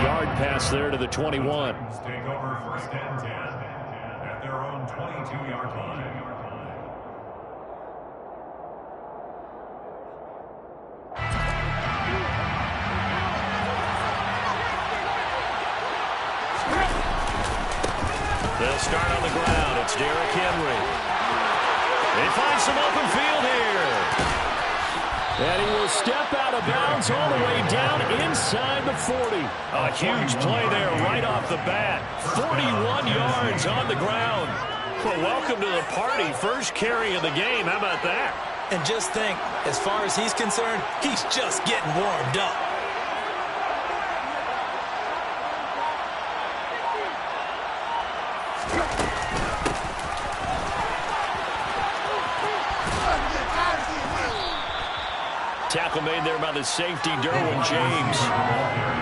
yard pass there to the 21. Take over first and 10 at their own 22-yard line. They'll start on the ground. It's Derrick Henry. They find some open field here. And he will step out of bounds all the way down inside the 40. A huge play there right off the bat. 41 yards on the ground. Well, welcome to the party. First carry of the game. How about that? And just think, as far as he's concerned, he's just getting warmed up. Tackle made there by the safety, Derwin James.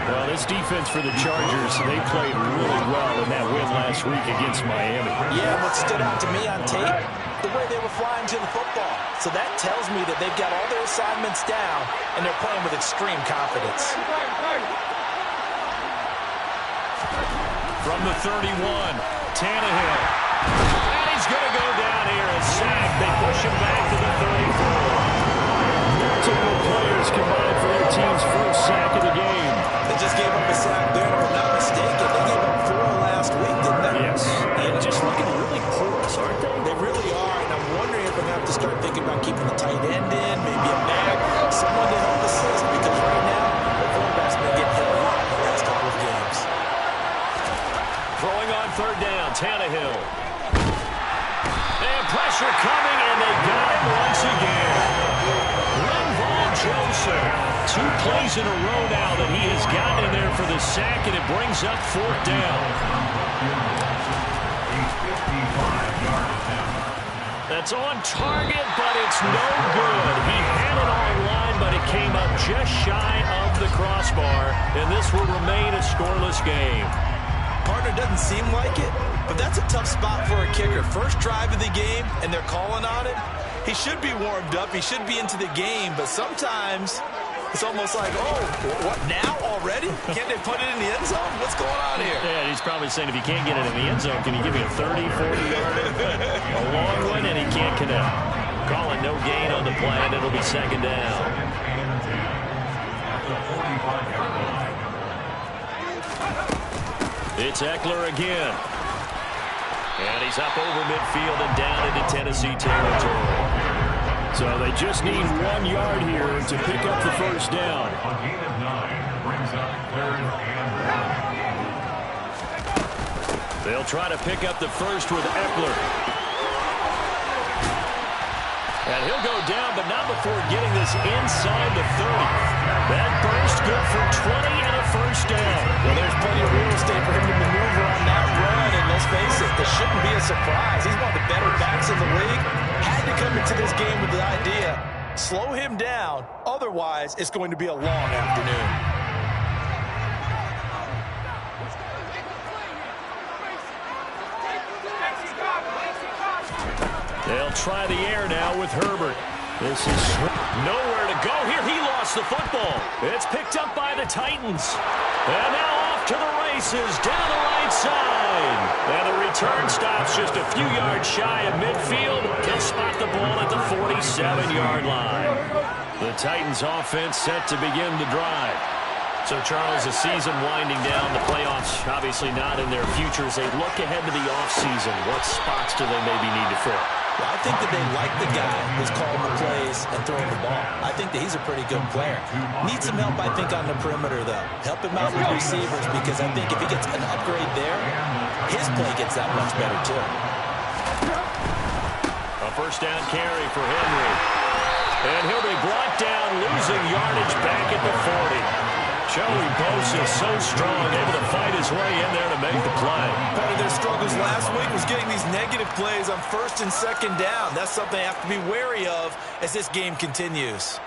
Well, this defense for the Chargers, they played really well in that win last week against Miami. Yeah, what stood out to me on tape, the way they were flying to the football. So that tells me that they've got all their assignments down, and they're playing with extreme confidence. From the 31, Tannehill. And he's going to go down here. A sack. They push him back to the 34. Multiple players combined for their team's first sack of the game. They just gave up a sack there, if I'm not mistaken. They gave up 4 last week, didn't they? Yes. And just looking really porous, aren't they? They really are, and I'm wondering if I'm going to have to start thinking about keeping the tight end in, maybe a back, someone to help assist, because right now, the quarterback's been getting hit a lot in the last couple of games. Throwing on third down, Tannehill. And pressure coming, and they got him once again. Joseph, 2 plays in a row now that he has gotten in there for the sack, and it brings up fourth down. That's on target, but it's no good. He had it on line, but it came up just shy of the crossbar, and this will remain a scoreless game. Partner, doesn't seem like it, but that's a tough spot for a kicker. First drive of the game, and they're calling on it. He should be warmed up. He should be into the game. But sometimes it's almost like, oh, what, now already? Can't they put it in the end zone? What's going on here? Yeah, he's probably saying, if you can't get it in the end zone, can you give me a 30, 40-yarder? A long one, and he can't connect. Calling no gain on the play, and it'll be second down. It's Eckler again. And he's up over midfield and down into Tennessee territory. So they just need 1 yard here to pick up the first down. On gain of 9, brings up third and 1. They'll try to pick up the first with Eckler. And he'll go down, but not before getting this inside the 30. That burst good for 20 and a first down. Well, there's plenty of real estate for him to maneuver on that run, and let's face it, this shouldn't be a surprise. He's one of the better backs in the league. Had to come into this game with the idea, slow him down, otherwise it's going to be a long afternoon. They'll try the air now with Herbert. This is nowhere to go here. He lost the football. It's picked up by the Titans. And now off to the races down the right side. And the return stops just a few yards shy of midfield. They'll spot the ball at the 47-yard line. The Titans offense set to begin the drive. So, Charles, the season winding down, the playoffs obviously not in their future. As they look ahead to the offseason, what spots do they maybe need to fill? Well, I think that they like the guy who's calling the plays and throwing the ball. I think that he's a pretty good player. Needs some help, I think, on the perimeter, though. Help him out with receivers, because I think if he gets an upgrade there, his play gets that much better, too. A first down carry for Henry. And he'll be brought down, losing yardage back at the 40. Joey Bosa is so strong, able to fight his way in there to make the play. Part of their struggles last week was getting these negative plays on first and second down. That's something they have to be wary of as this game continues.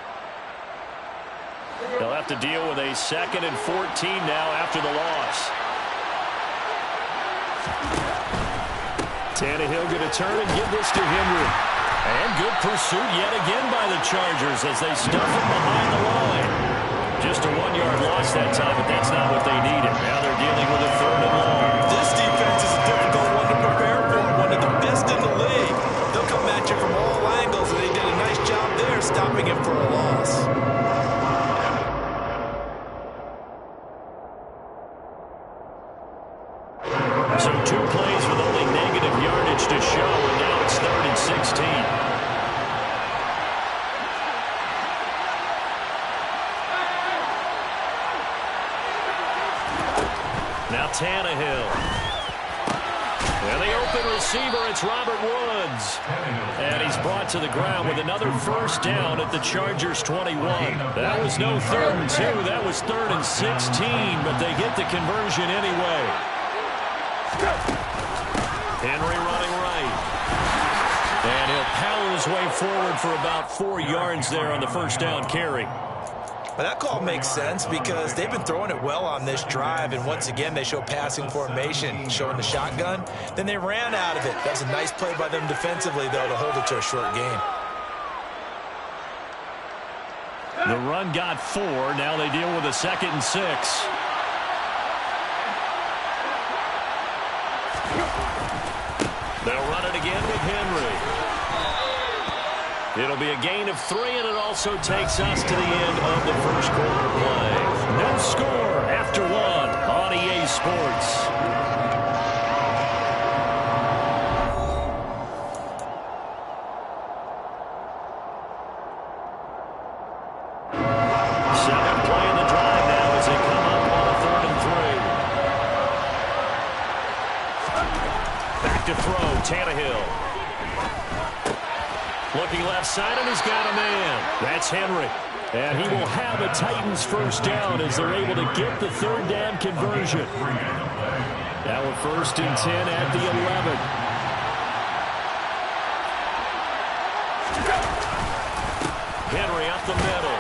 They'll have to deal with a 2nd and 14 now after the loss. Tannehill going to turn and give this to Henry. And good pursuit yet again by the Chargers as they stuff him behind the line. Just a 1-yard loss that time, but that's not what they needed. So 2 plays with only negative yardage to show, and now it's 3rd and 16. Now Tannehill. And the open receiver, it's Robert Woods. And he's brought to the ground with another first down at the Chargers' 21. That was no 3rd and 2. That was 3rd and 16, but they get the conversion anyway. Henry running right. And he'll power his way forward for about 4 yards there on the first down carry. But that call makes sense because they've been throwing it well on this drive, and once again they show passing formation, showing the shotgun. Then they ran out of it. That was a nice play by them defensively, though, to hold it to a short game. The run got 4. Now they deal with a 2nd and 6. They'll run it again with Henry. It'll be a gain of 3, and it also takes us to the end of the first quarter play. No score after 1 on EA Sports. Second play in the drive now as they come up on a 3rd and 3. Back to throw, Tannehill. Looking left side, and he's got a man. That's Henry. And he will have a Titans first down as they're able to get the 3rd down conversion. Now we're 1st and 10 at the 11. Henry up the middle.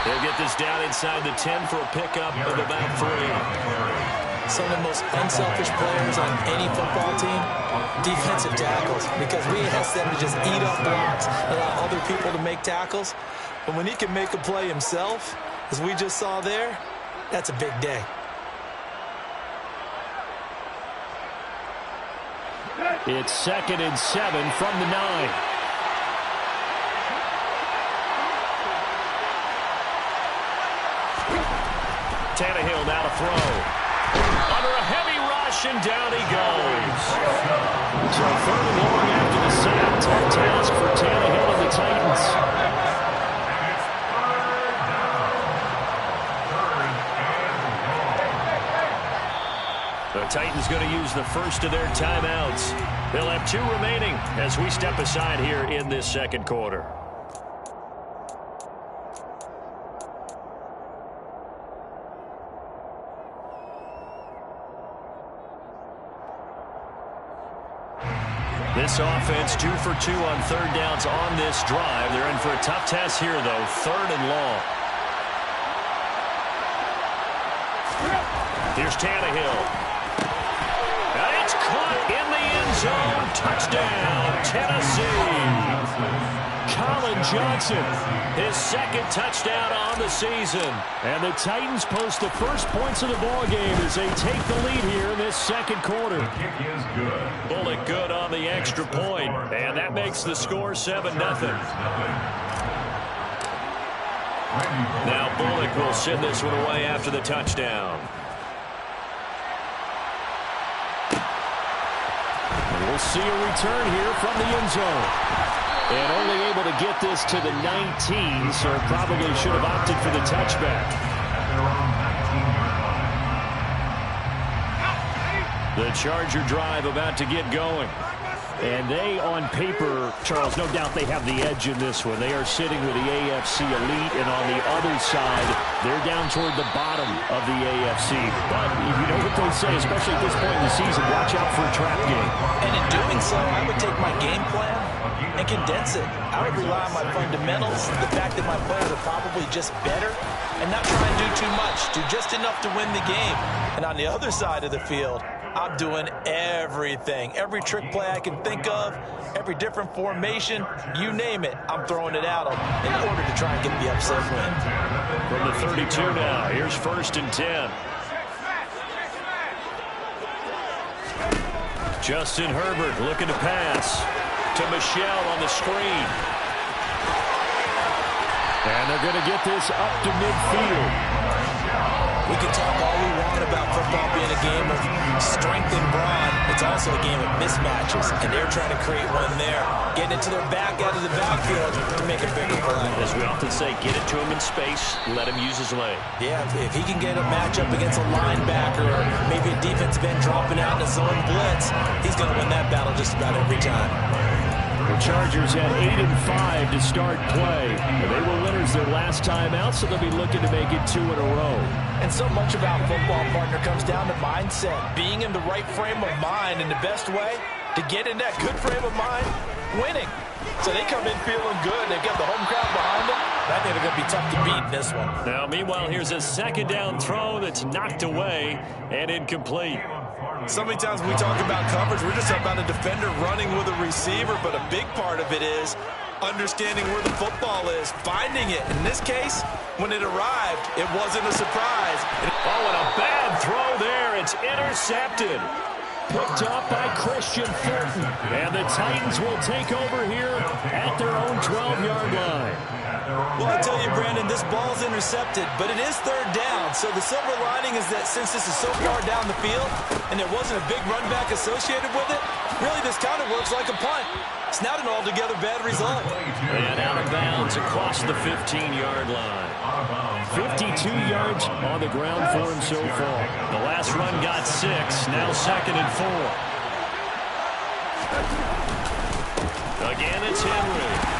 He'll get this down inside the 10 for a pickup of about 3. Some of the most unselfish players on any football team, defensive tackles, because we ask them to just eat up blocks, allow other people to make tackles. But when he can make a play himself, as we just saw there, that's a big day. It's 2nd and 7 from the 9. Tannehill now to throw. Under a heavy rush, and down he goes. So 3rd and long after the sack. Tough task for Tannehill and the Titans. The Titans going to use the first of their timeouts. They'll have 2 remaining as we step aside here in this second quarter. This offense 2 for 2 on 3rd downs on this drive. They're in for a tough test here, though. 3rd and long. Here's Tannehill. And it's caught in the end zone. Touchdown, Tennessee. Colin Johnson, his 2nd touchdown on the season. And the Titans post the first points of the ballgame as they take the lead here in this second quarter. The kick is good. Bullock good on the extra point, and that makes the score 7-0. Now Bullock will send this one away after the touchdown. And we'll see a return here from the end zone. And only able to get this to the 19, so probably should have opted for the touchback. The Charger drive about to get going. And they, on paper, Charles, no doubt they have the edge in this one. They are sitting with the AFC elite, and on the other side, they're down toward the bottom of the AFC. But you know what they say, especially at this point in the season, watch out for a trap game. And in doing so, I would take my game plan and condense it. I would rely on my fundamentals, the fact that my players are probably just better, and not try and do too much, do just enough to win the game. And on the other side of the field, I'm doing everything. Every trick play I can think of, every different formation, you name it, I'm throwing it at them in order to try and get the upset win. From the 32 now, here's 1st and 10. Justin Herbert looking to pass to Michel on the screen. And they're going to get this up to midfield. We can talk all we want about football being a game of strength and brawn. It's also a game of mismatches, and they're trying to create one there. Getting it to their back out of the backfield to make a bigger play. As we often say, get it to him in space, let him use his leg. Yeah, if he can get a matchup against a linebacker or maybe a defensive end dropping out in a zone blitz, he's going to win that battle just about every time. The Chargers had 8-5 to start play. They were winners their last time out, so they'll be looking to make it 2 in a row. And so much about football, partner, comes down to mindset. Being in the right frame of mind, and the best way to get in that good frame of mind, winning. So they come in feeling good. They've got the home crowd behind them. I think they're going to be tough to beat in this one. Now, meanwhile, here's a second down throw that's knocked away and incomplete. So many times when we talk about coverage, we're just talking about a defender running with a receiver, but a big part of it is understanding where the football is, finding it. In this case, when it arrived, it wasn't a surprise. Oh, and a bad throw there. It's intercepted. Picked up by Christian Fulton. And the Titans will take over here at their own 12-yard line. Well, I tell you, Brandon, this ball's intercepted, but it is third down. So the silver lining is that since this is so far down the field and there wasn't a big run back associated with it, really this kind of works like a punt. It's not an altogether bad result. And out of bounds across the 15-yard line. 52 yards on the ground for him so far. The last run got 6, now 2nd and 4. Again, it's Henry.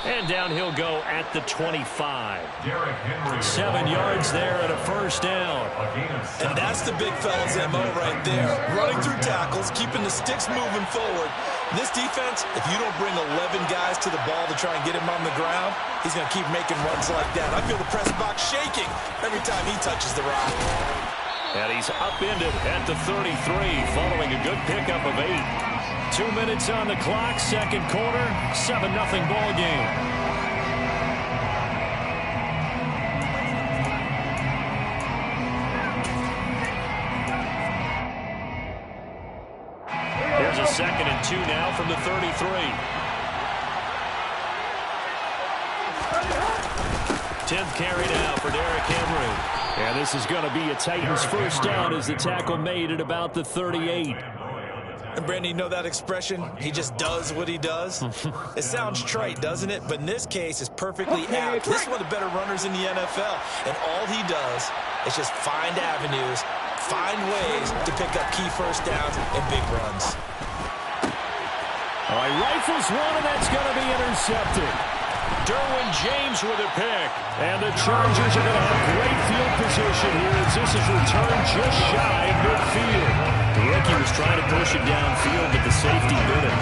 And down he'll go at the 25. 7 yards there and a first down. And that's the big fella's MO right there. Running through tackles, keeping the sticks moving forward. This defense, if you don't bring 11 guys to the ball to try and get him on the ground, he's going to keep making runs like that. I feel the press box shaking every time he touches the rock. And he's upended at the 33 following a good pickup of 8. 2 minutes on the clock, second quarter, 7-0 ball game. Here's a 2nd and 2 now from the 33. 10th carry now for Derrick Henry. And this is going to be a Titans first down as the tackle made at about the 38. And Brandon, you know that expression? He just does what he does? It sounds trite, doesn't it? But in this case, it's perfectly apt. This is one of the better runners in the NFL. And all he does is just find avenues, find ways to pick up key first downs and big runs. All right, rifles one, and that's going to be intercepted. Derwin James with a pick. And the Chargers are going to have great field position here as this is returned just shy of midfield. The rookie was trying to push it downfield, but the safety bit it.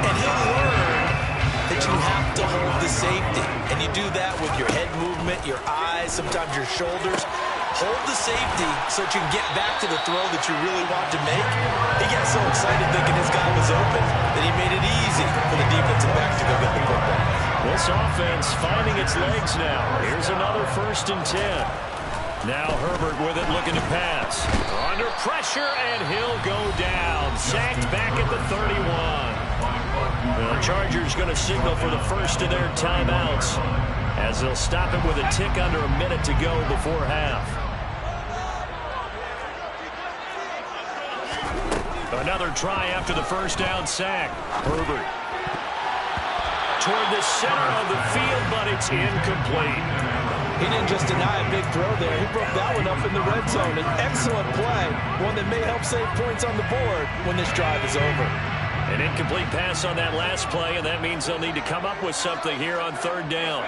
And he'll learn that you have to hold the safety. And you do that with your head movement, your eyes, sometimes your shoulders. Hold the safety so that you can get back to the throw that you really want to make. He got so excited thinking his guy was open that he made it easy for the defensive back to go get the football. This offense finding its legs now. Here's another 1st and 10. Now Herbert with it, looking to pass. Under pressure, and he'll go down. Sacked back at the 31. The Chargers going to signal for the first of their timeouts as they'll stop it with a tick under a minute to go before half. Another try after the first down sack. Herbert toward the center of the field, but it's incomplete. He didn't just deny a big throw there. He broke that one up in the red zone. An excellent play, one that may help save points on the board when this drive is over. An incomplete pass on that last play, and that means they'll need to come up with something here on 3rd down.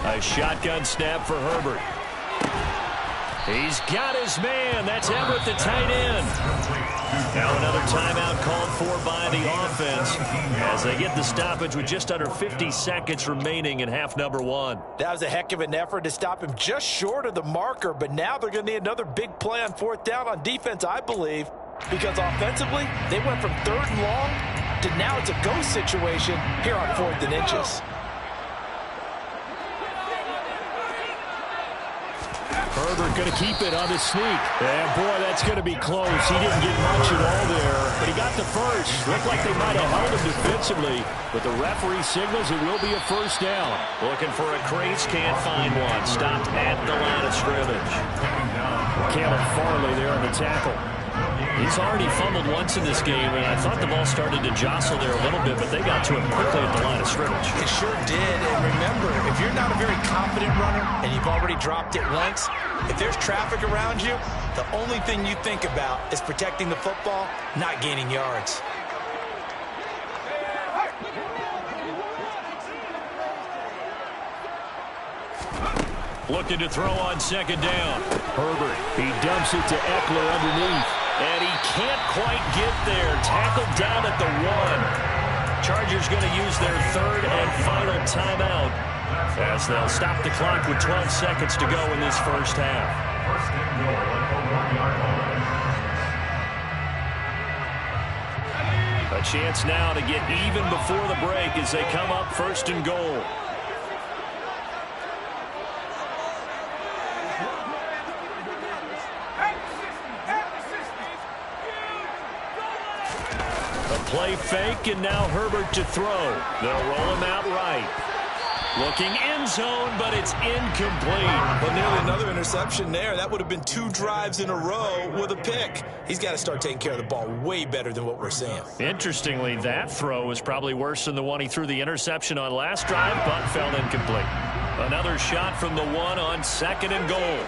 A shotgun snap for Herbert. He's got his man. That's Everett, the tight end. Now another timeout called for by the offense as they get the stoppage with just under 50 seconds remaining in half number 1. That was a heck of an effort to stop him just short of the marker, but now they're going to need another big play on 4th down on defense, I believe, because offensively, they went from 3rd and long to now it's a go situation here on 4th and inches. Herbert going to keep it on the sneak. And, boy, that's going to be close. He didn't get much at all there, but he got the first. Looked like they might have held him defensively, but the referee signals it will be a first down. Looking for a crease, can't find one. Stopped at the line of scrimmage. Caleb Farley there on the tackle. He's already fumbled once in this game, and I thought the ball started to jostle there a little bit, but they got to him quickly at the line of scrimmage. It sure did, and remember, if you're not a very confident runner and you've already dropped it once, if there's traffic around you, the only thing you think about is protecting the football, not gaining yards. Looking to throw on second down. Herbert, he dumps it to Eckler underneath. And he can't quite get there. Tackled down at the 1. Chargers going to use their third and final timeout as they'll stop the clock with 12 seconds to go in this first half. First and goal at the 1-yard line. A chance now to get even before the break as they come up first and goal. Play fake, and now Herbert to throw. They'll roll him out right. Looking end zone, but it's incomplete. But nearly another interception there. That would have been 2 drives in a row with a pick. He's got to start taking care of the ball way better than what we're seeing. Interestingly, that throw was probably worse than the one he threw the interception on last drive, but fell incomplete. Another shot from the 1 on second and goal.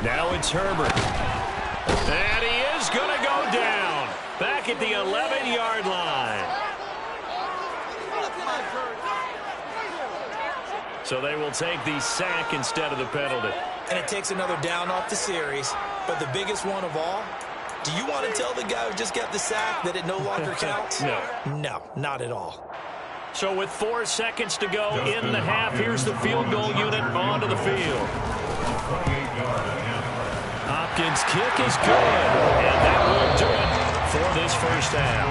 Now it's Herbert. And he is going to go down. Back at the 11-yard line. So they will take the sack instead of the penalty. And it takes another down off the series. But the biggest one of all, do you want to tell the guy who just got the sack that it no longer counts? No. No, not at all. So with 4 seconds to go in the half, here's the field goal unit onto the field. Hopkins' kick is good, and that will do it for this first half.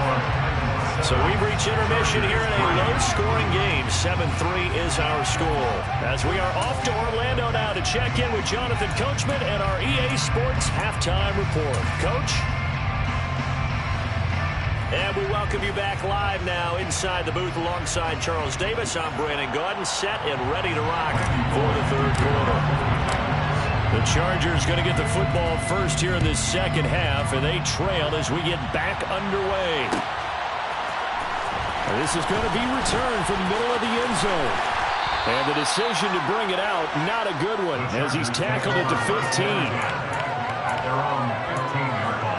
So we reach intermission here in a low-scoring game. 7-3 is our score. As we are off to Orlando now to check in with Jonathan Coachman and our EA Sports halftime report. Coach? And we welcome you back live now inside the booth alongside Charles Davis. I'm Brandon Gaudin, set and ready to rock for the third quarter. The Chargers going to get the football first here in this second half, and they trail as we get back underway. And this is going to be returned from the middle of the end zone. And the decision to bring it out, not a good one, as he's tackled it to 15. At their own 15-yard line.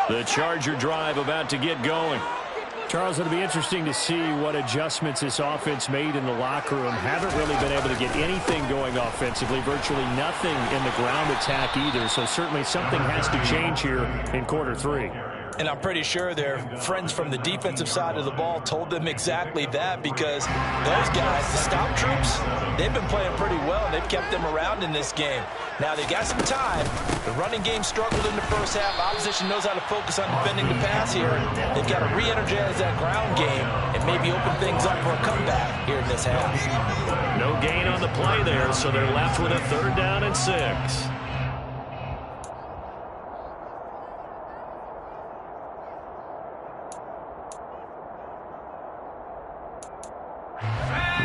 The Charger drive about to get going. Charles, it'll be interesting to see what adjustments this offense made in the locker room. Haven't really been able to get anything going offensively, virtually nothing in the ground attack either, so certainly something has to change here in quarter 3. And I'm pretty sure their friends from the defensive side of the ball told them exactly that, because those guys, the stop troops, they've been playing pretty well, and they've kept them around in this game. Now, they've got some time. The running game struggled in the first half. Opposition knows how to focus on defending the pass here. They've got to re-energize that ground game and maybe open things up for a comeback here in this half. No gain on the play there, so they're left with a 3rd down and 6.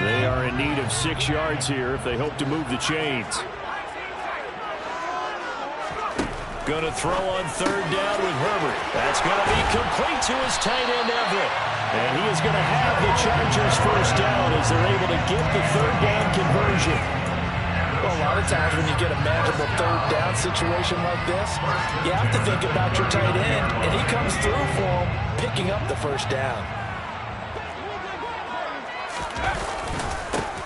They are in need of 6 yards here if they hope to move the chains. Going to throw on 3rd down with Herbert. That's going to be complete to his tight end Everett. And he is going to have the Chargers first down as they're able to get the 3rd down conversion. Well, a lot of times when you get a manageable 3rd down situation like this, you have to think about your tight end, and he comes through for him, picking up the first down.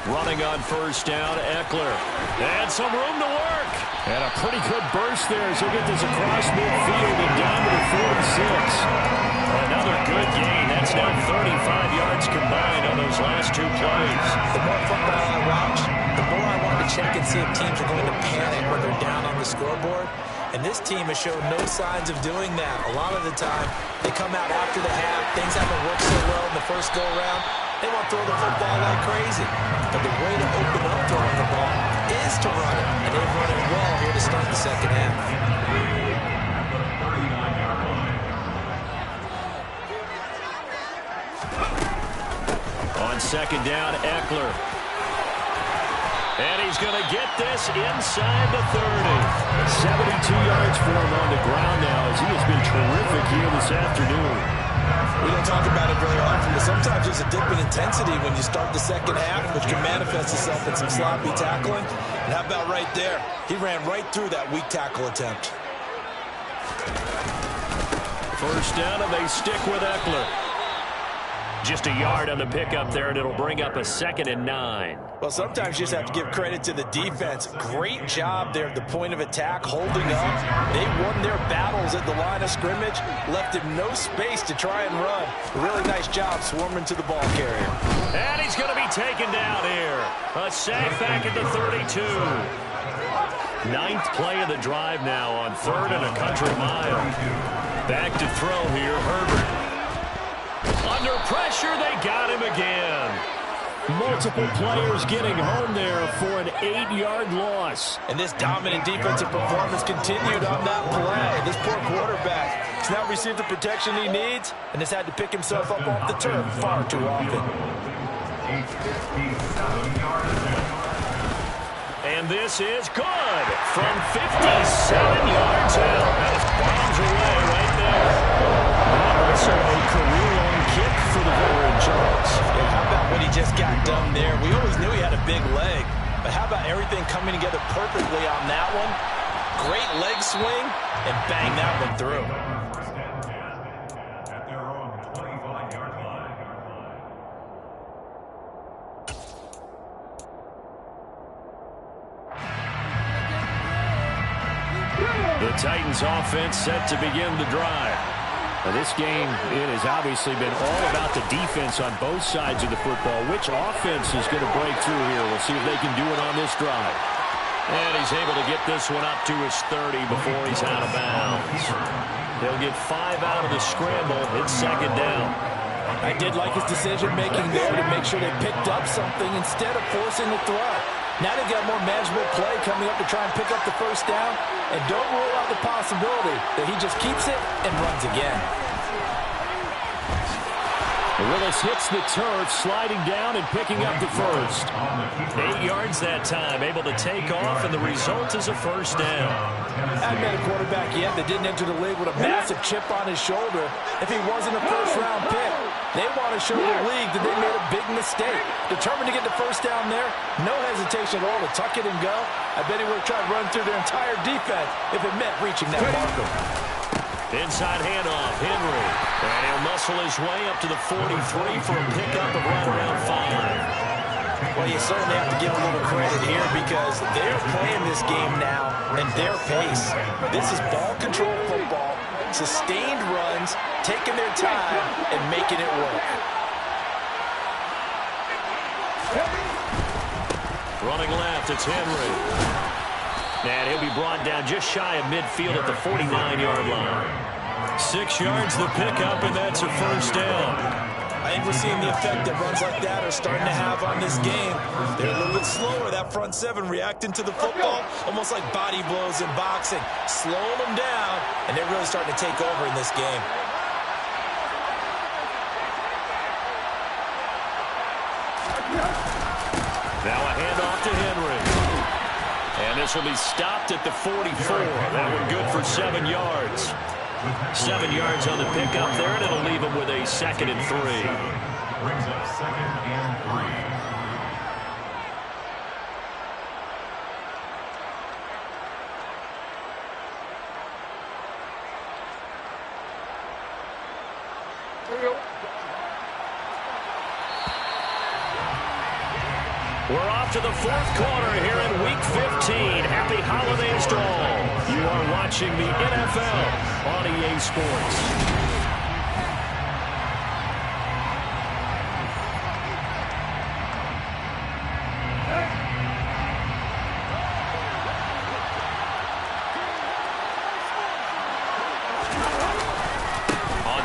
Running on 1st down, Eckler. And some room to work. And a pretty good burst there as he'll get this across midfield and down to the 46. Another good gain. That's now 35 yards combined on those last two plays. The more football I watch, the more I want to check and see if teams are going to panic when they're down on the scoreboard. And this team has shown no signs of doing that. A lot of the time, they come out after the half. Things haven't worked so well in the first go-around. They want to throw the football like crazy. But the way to open up throwing the ball is to run it. And they've run it well here to start the second half. On second down, Eckler. And he's going to get this inside the 30. 72 yards for him on the ground now as he has been terrific here this afternoon. We don't talk about it very often, but sometimes there's a dip in intensity when you start the second half, which can manifest itself in some sloppy tackling. And how about right there? He ran right through that weak tackle attempt. First down, and they stick with Eckler. Just a yard on the pickup there, and it'll bring up a 2nd and 9. Well, sometimes you just have to give credit to the defense. Great job there at the point of attack, holding up. They won their battles at the line of scrimmage, left him no space to try and run. A really nice job swarming to the ball carrier. And he's going to be taken down here. A sack back at the 32. 9th play of the drive now on 3rd and a country mile. Back to throw here, Herbert. Under pressure, they got him again. Multiple players getting home there for an 8-yard loss. And this dominant defensive performance continued on that play. This poor quarterback has now received the protection he needs and has had to pick himself up off the turf far too often. And this is good from 57 yards out. That is bombs away right there. Also a career-long kick for the veteran Charles. Yeah, how about what he just got done there? We always knew he had a big leg, but how about everything coming together perfectly on that one? Great leg swing, and bang that one through. At their own 25-yard line. The Titans offense set to begin the drive. Now this game, it has obviously been all about the defense on both sides of the football. Which offense is going to break through here? We'll see if they can do it on this drive. And he's able to get this one up to his 30 before he's out of bounds. They'll get 5 out of the scramble. It's 2nd down. I did like his decision-making there to make sure they picked up something instead of forcing the throw. Now they've got more manageable play coming up to try and pick up the first down. And don't rule out the possibility that he just keeps it and runs again. Willis hits the turf, sliding down and picking up the first. 8 yards that time, able to take off, and the result is a first down. I haven't met a quarterback yet that didn't enter the league with a massive chip on his shoulder if he wasn't a first-round pick. They want to show the league that they made a big mistake. Determined to get the first down there, no hesitation at all to tuck it and go. I bet he would have tried to run through their entire defense if it meant reaching that marker. Inside handoff, Henry. And he'll muscle his way up to the 43 for a pickup of right around 5. Well, you certainly have to give a little credit here because they're playing this game now at their pace. This is ball control football, sustained runs, taking their time, and making it work. Running left, it's Henry. And he'll be brought down just shy of midfield at the 49-yard line. 6 yards the pickup, and that's a first down. I think we're seeing the effect that runs like that are starting to have on this game. They're a little bit slower, that front seven, reacting to the football, almost like body blows in boxing, slowing them down, and they're really starting to take over in this game. Now a handoff to Henry. And this will be stopped at the 44. That one good for 7 yards. 7 yards on the pickup there, and it'll leave him with a 2nd and 3. Brings up 2nd and 3. We're off off to the fourth quarter here in Week 15. Happy holidays to all. You are watching the NFL on EA Sports.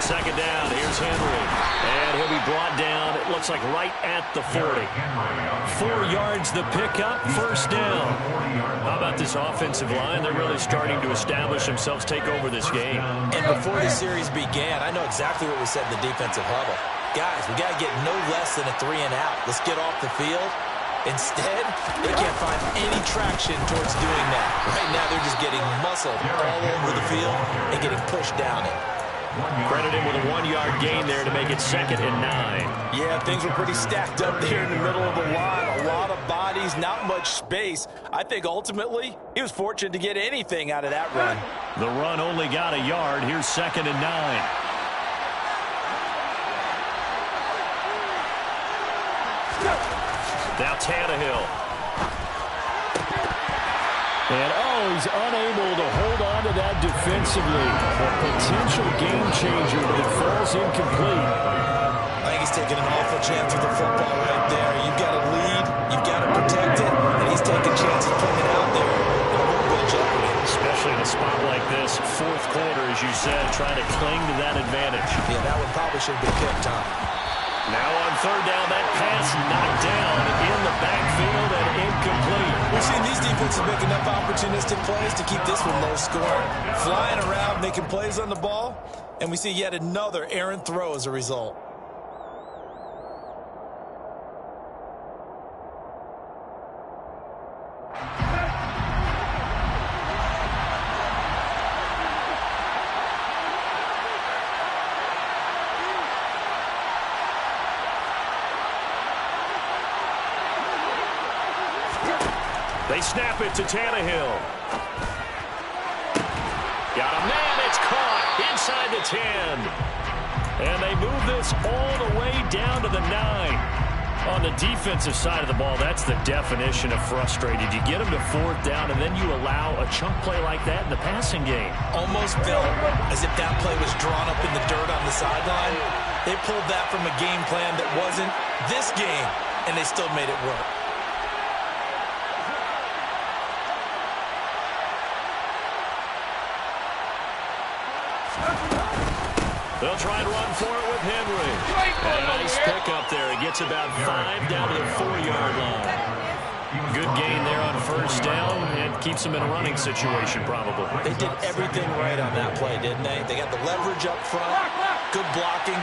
Second down, here's Henry. And he'll be brought down, it looks like right at the 40. 4 yards the pickup, first down. How about this offensive line? They're really starting to establish themselves, take over this game. And before the series began, I know exactly what we said in the defensive huddle. Guys, we got to get no less than a 3 and out. Let's get off the field. Instead, they can't find any traction towards doing that. Right now, they're just getting muscled all over the field and getting pushed down it. Credited with a 1-yard gain there to make it 2nd and 9. Yeah, things were pretty stacked up there in the middle of the line. A lot of bodies, not much space. I think ultimately he was fortunate to get anything out of that run. The run only got a yard. Here's 2nd and 9. Now Tannehill. And, he's unable to hold on to that defensively. A potential game changer, but it falls incomplete. I think he's taking an awful chance with the football right there. You've got to lead, you've got to protect it, and he's taking chances putting it out there in a little bit of jeopardy. Especially in a spot like this, fourth quarter, as you said, trying to cling to that advantage. Yeah, that one probably should have been picked, Tom. Now on third down, that pass knocked down in the backfield and incomplete. We've seen these defenses make enough opportunistic plays to keep this one low scoring. Flying around, making plays on the ball, and we see yet another errant throw as a result. They snap it to Tannehill. Got a man, it's caught inside the 10. And they move this all the way down to the 9. On the defensive side of the ball, that's the definition of frustrated. You get them to fourth down, and then you allow a chunk play like that in the passing game. Almost felt as if that play was drawn up in the dirt on the sideline. They pulled that from a game plan that wasn't this game, and they still made it work. They'll try and run for it with Henry. And a nice pickup there. He gets about 5 down to the 4-yard line. Good gain there on first down and keeps him in a running situation probably. They did everything right on that play, didn't they? They got the leverage up front, good blocking,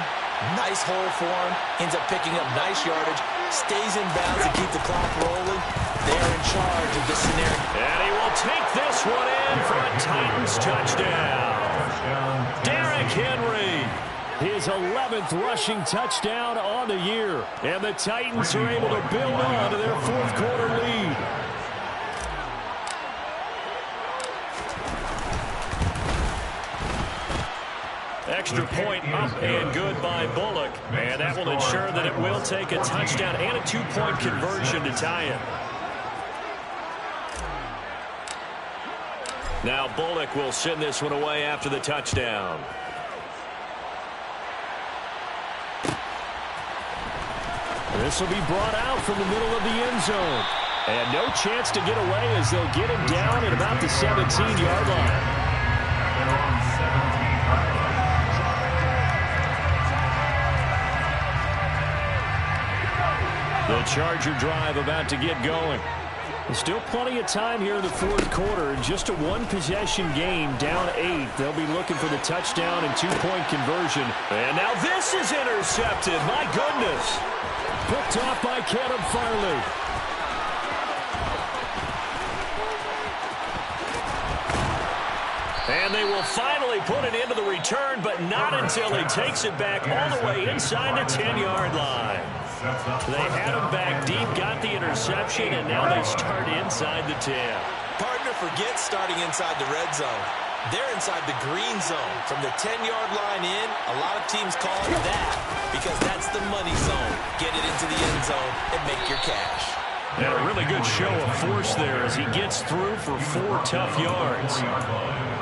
nice hole for him, ends up picking up nice yardage, stays in bounds to keep the clock rolling. They're in charge of this scenario. And he will take this one in for a Titans touchdown. Derrick Henry, his 11th rushing touchdown on the year. And the Titans are able to build on to their fourth quarter lead. Extra point up and good by Bullock. And that will ensure that it will take a touchdown and a 2-point conversion to tie it. Now Bullock will send this one away after the touchdown. This will be brought out from the middle of the end zone. And no chance to get away as they'll get him down at about the 17-yard line. The Charger drive about to get going. There's still plenty of time here in the fourth quarter. Just a one-possession game, down 8. They'll be looking for the touchdown and 2-point conversion. And now this is intercepted. My goodness. Picked off by Caleb Farley. And they will finally put it into the return, but not until he takes it back all the way inside the 10-yard line. They had him back deep, got the interception, and now they start inside the 10. Partner forgets starting inside the red zone. They're inside the green zone. From the 10-yard line in, a lot of teams call it that because that's the money zone. Get it into the end zone and make your cash. And a really good show of force there as he gets through for 4 tough yards.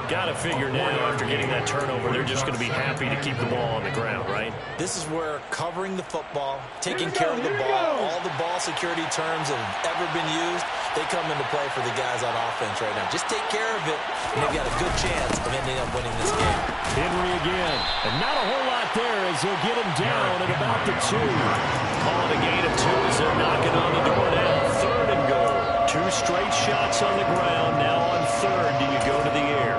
Got to figure now, after getting that turnover, they're just going to be happy to keep the ball on the ground, right? This is where covering the football, taking care of the ball, all the ball security terms that have ever been used, they come into play for the guys on offense right now. Just take care of it, and they've got a good chance of ending up winning this game. Henry again. And not a whole lot there as they'll get him down at about the 2. Calling a gain of 2 as they're knocking on the door now. 3rd and goal. 2 straight shots on the ground. Now on 3rd, do you go to the air?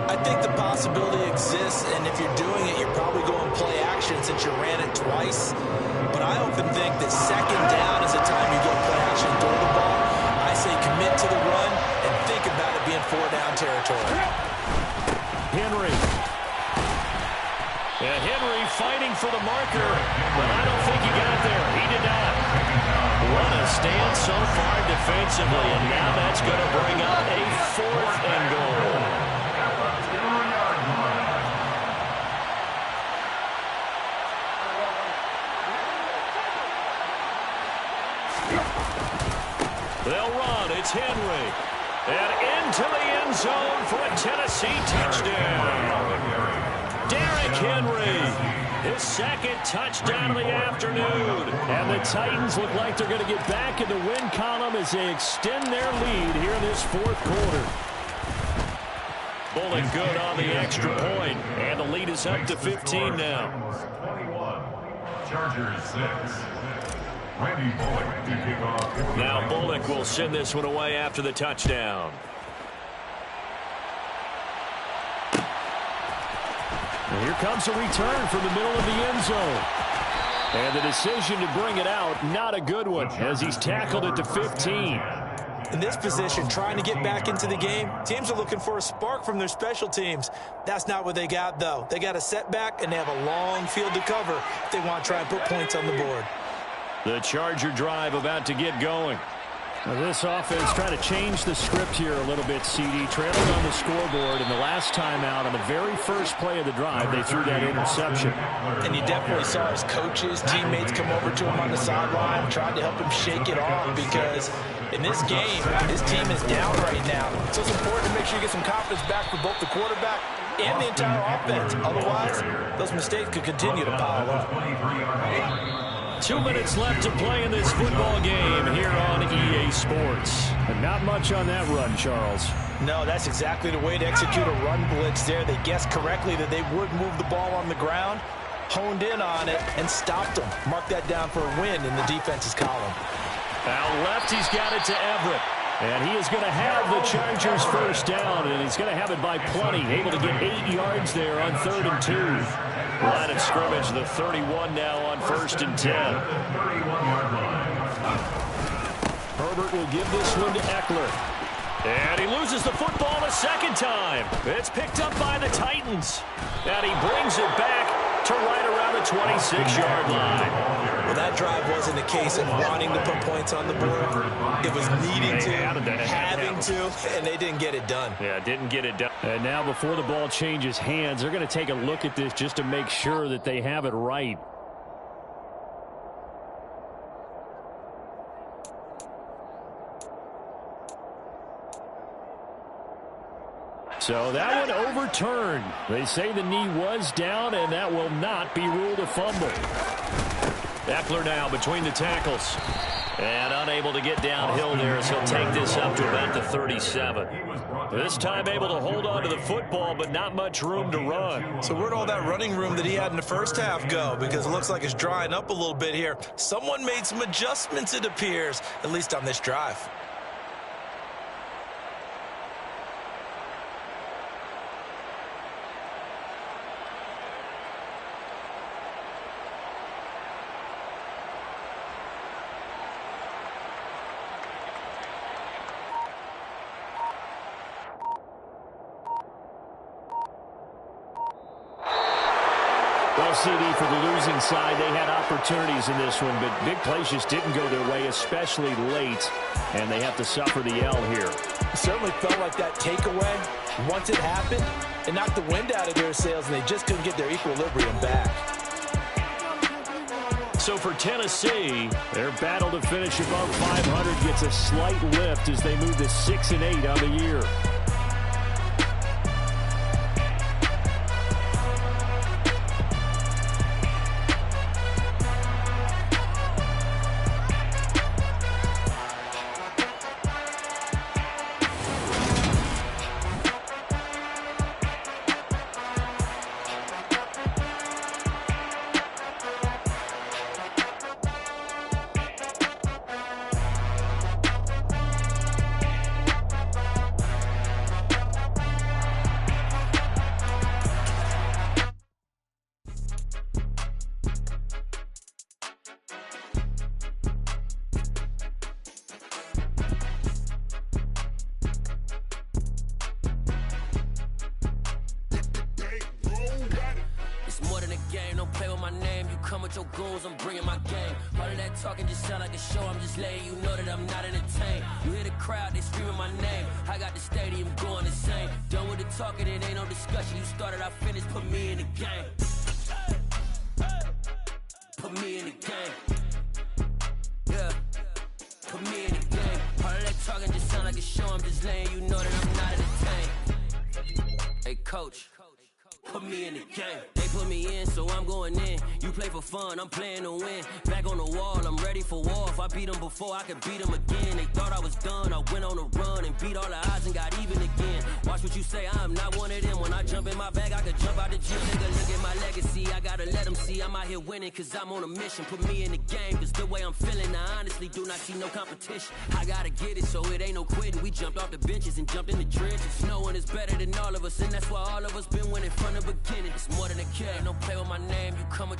I think the possibility exists, and if you're doing it, you're probably going play action since you ran it twice. But I often think that 2nd down is the time you go play action, throw the ball. I say commit to the run and think about it being 4-down territory. Henry. Yeah, Henry fighting for the marker, but I don't think he got there. He did not. What a stand so far defensively, and now that's going to bring up a 4th and goal. They'll run. It's Henry. And into the end zone for a Tennessee touchdown. Derrick Henry, his 2nd touchdown of the afternoon. And the Titans look like they're going to get back in the win column as they extend their lead here in this 4th quarter. Bullock good on the extra point, and the lead is up to 15 now. 21, Chargers 6. Randy Bullock to kick off. Now Bullock will send this one away after the touchdown. And here comes a return from the middle of the end zone. And the decision to bring it out, not a good one, as he's tackled at the 15. In this position, trying to get back into the game, teams are looking for a spark from their special teams. That's not what they got, though. They got a setback, and they have a long field to cover if they want to try and put points on the board. The Charger drive about to get going. Well, this offense trying to change the script here a little bit, CD. Trailing on the scoreboard, and the last time out on the very first play of the drive, they threw that interception. And you definitely saw his coaches, teammates come over to him on the sideline, tried to help him shake it off because in this game, his team is down right now. So it's important to make sure you get some confidence back for both the quarterback and the entire offense. Otherwise, those mistakes could continue to pile up. 2 minutes left to play in this football game here on EA Sports. And not much on that run, Charles. No, that's exactly the way to execute a run blitz there. They guessed correctly that they would move the ball on the ground, honed in on it, and stopped them. Mark that down for a win in the defense's column. Out left, he's got it to Everett. And he is going to have the Chargers first down, and he's going to have it by plenty. Able to get 8 yards there on 3rd and 2. Line of scrimmage, the 31 now on 1st and 10. Herbert will give this one to Eckler. And he loses the football a 2nd time. It's picked up by the Titans. And he brings it back to right around the 26-yard line. Well, that drive wasn't a case of wanting to put points on the board. It was needing to, having to, and they didn't get it done. Yeah, didn't get it done. And now before the ball changes hands, they're going to take a look at this just to make sure that they have it right. So that one overturned. They say the knee was down, and that will not be ruled a fumble. Eckler now between the tackles. And unable to get downhill there as he'll take this up to about the 37. This time able to hold on to the football, but not much room to run. So where'd all that running room that he had in the first half go? Because it looks like it's drying up a little bit here. Someone made some adjustments, it appears, at least on this drive. Well, CD, for the losing side, they had opportunities in this one, but big plays just didn't go their way, especially late, and they have to suffer the L here. It certainly felt like that takeaway, once it happened, it knocked the wind out of their sails, and they just couldn't get their equilibrium back. So for Tennessee, their battle to finish above 500 gets a slight lift as they move to 6-8 on the year. I'm bringing my game. All of that talking just sound like a show. I'm just letting you know that I'm not entertained. You hear the crowd, they screaming my name. I got the stadium going insane. Done with the talking, it ain't no discussion. You started, I finished, put me in the game. Put me in the game. Yeah. Put me in the game. All of that talking just sound like a show. I'm just letting you know that I'm not entertained. Hey, coach. Put me in the game. They put me in, so I'm going in. You play for fun, I'm playing to win. Back on the wall, I'm ready for war. If I beat them before, I could beat them again. They thought I was done, I went on a run and beat all the odds and got even again. Watch what you say, I'm not one of them. When I jump in my bag, I could jump out the gym. Nigga, look at my legacy, I gotta let them see I'm out here winning, cause I'm on a mission. Put me in the game, cause the way I'm feeling, I honestly do not see no competition. I gotta get it, so it ain't no quitting. We jumped off the benches and jumped in the trenches. No one is better than all of us, and that's why all of us been winning from the beginning. It's more than a kid, don't play with my name, you come with your